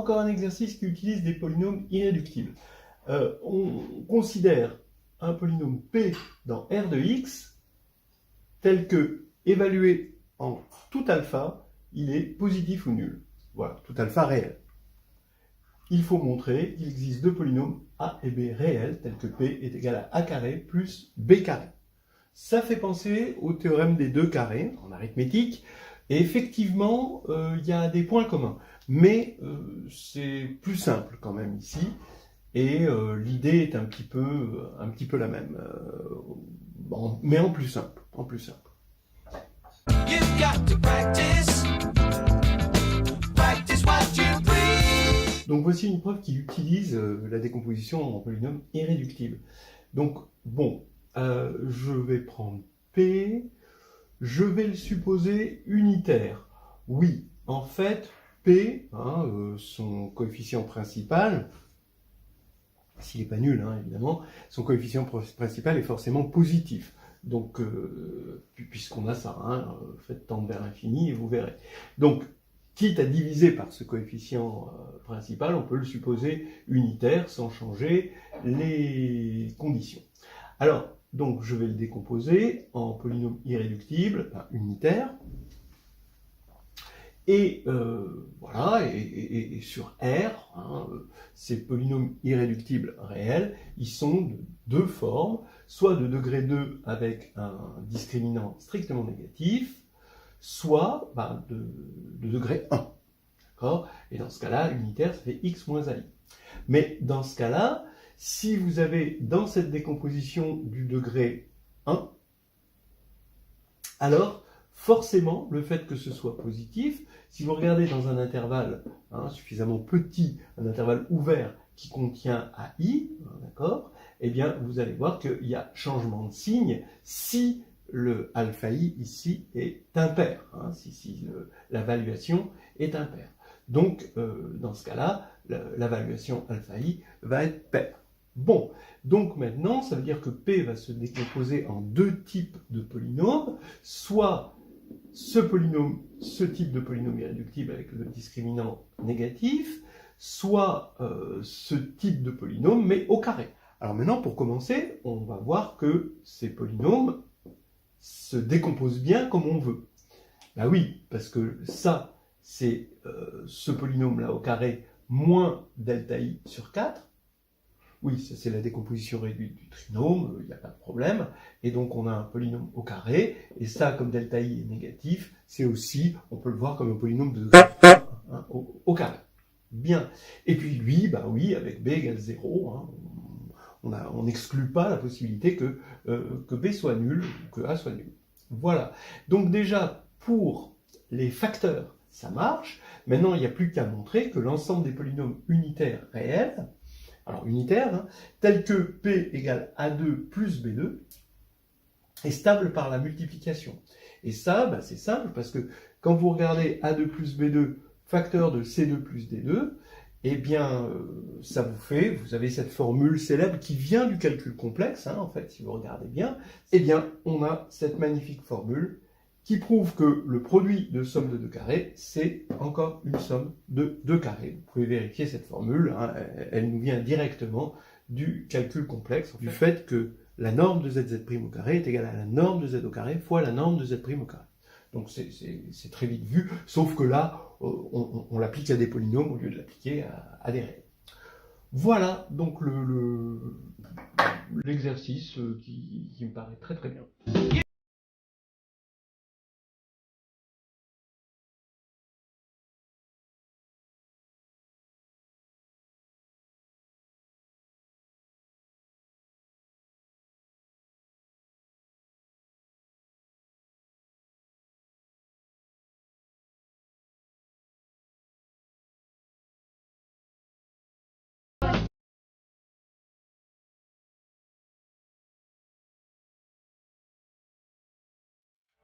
encore un exercice qui utilise des polynômes irréductibles. On considère un polynôme P dans R de X tel que, évalué en tout alpha, il est positif ou nul. Voilà, tout alpha réel. Il faut montrer qu'il existe deux polynômes A et B réels, tels que P est égal à A carré plus B carré. Ça fait penser au théorème des deux carrés en arithmétique, et effectivement, il y a des points communs. Mais c'est plus simple quand même ici, et l'idée est un petit peu la même, mais en plus simple. You've got to practice what you preach. Donc voici une preuve qui utilise la décomposition en polynôme irréductible. Donc bon, je vais prendre P, je vais le supposer unitaire. Oui, en fait, P, son coefficient principal, s'il n'est pas nul, évidemment, son coefficient principal est forcément positif. Donc, puisqu'on a ça, faites tendre vers l'infini et vous verrez. Donc, quitte à diviser par ce coefficient principal, on peut le supposer unitaire sans changer les conditions. Alors, donc, je vais le décomposer en polynôme irréductible, unitaire. Et voilà, et sur R, ces polynômes irréductibles réels, ils sont de deux formes, soit de degré 2 avec un discriminant strictement négatif, soit de degré 1. D'accord ? Et dans ce cas-là, unitaire, ça fait x moins AI. Mais dans ce cas-là, si vous avez dans cette décomposition du degré 1, alors forcément, le fait que ce soit positif, si vous regardez dans un intervalle suffisamment petit, un intervalle ouvert qui contient AI, d'accord, eh bien, vous allez voir qu'il y a changement de signe si le alpha I ici est impair, si la valuation est impaire. Donc, dans ce cas-là, la valuation alpha I va être paire. Bon, donc maintenant, ça veut dire que P va se décomposer en deux types de polynômes, soit ce type de polynôme irréductible avec le discriminant négatif, soit ce type de polynôme, mais au carré. Alors maintenant, pour commencer, on va voir que ces polynômes se décomposent bien comme on veut. Ben oui, parce que ça, c'est ce polynôme-là au carré moins delta I sur 4. Oui, ça c'est la décomposition réduite du trinôme, il n'y a pas de problème. Et donc on a un polynôme au carré, et ça, comme delta I est négatif, c'est aussi, on peut le voir comme un polynôme de degré au carré. Bien. Et puis lui, bah oui, avec B égale 0, on n'exclut pas la possibilité que B soit nul, ou que A soit nul. Voilà. Donc déjà, pour les facteurs, ça marche. Maintenant, il n'y a plus qu'à montrer que l'ensemble des polynômes unitaires réels, alors unitaire, tel que P égale A2 plus B2, est stable par la multiplication. Et ça, c'est simple, parce que quand vous regardez A2 plus B2, facteur de C2 plus D2, eh bien, ça vous avez cette formule célèbre qui vient du calcul complexe, en fait, si vous regardez bien, eh bien, on a cette magnifique formule qui prouve que le produit de somme de deux carrés, c'est encore une somme de deux carrés. Vous pouvez vérifier cette formule, elle nous vient directement du calcul complexe, du fait que la norme de zz' au carré est égale à la norme de z au carré fois la norme de z' au carré. Donc c'est très vite vu, sauf que là, on l'applique à des polynômes au lieu de l'appliquer à des réels. Voilà donc l'exercice qui me paraît très très bien.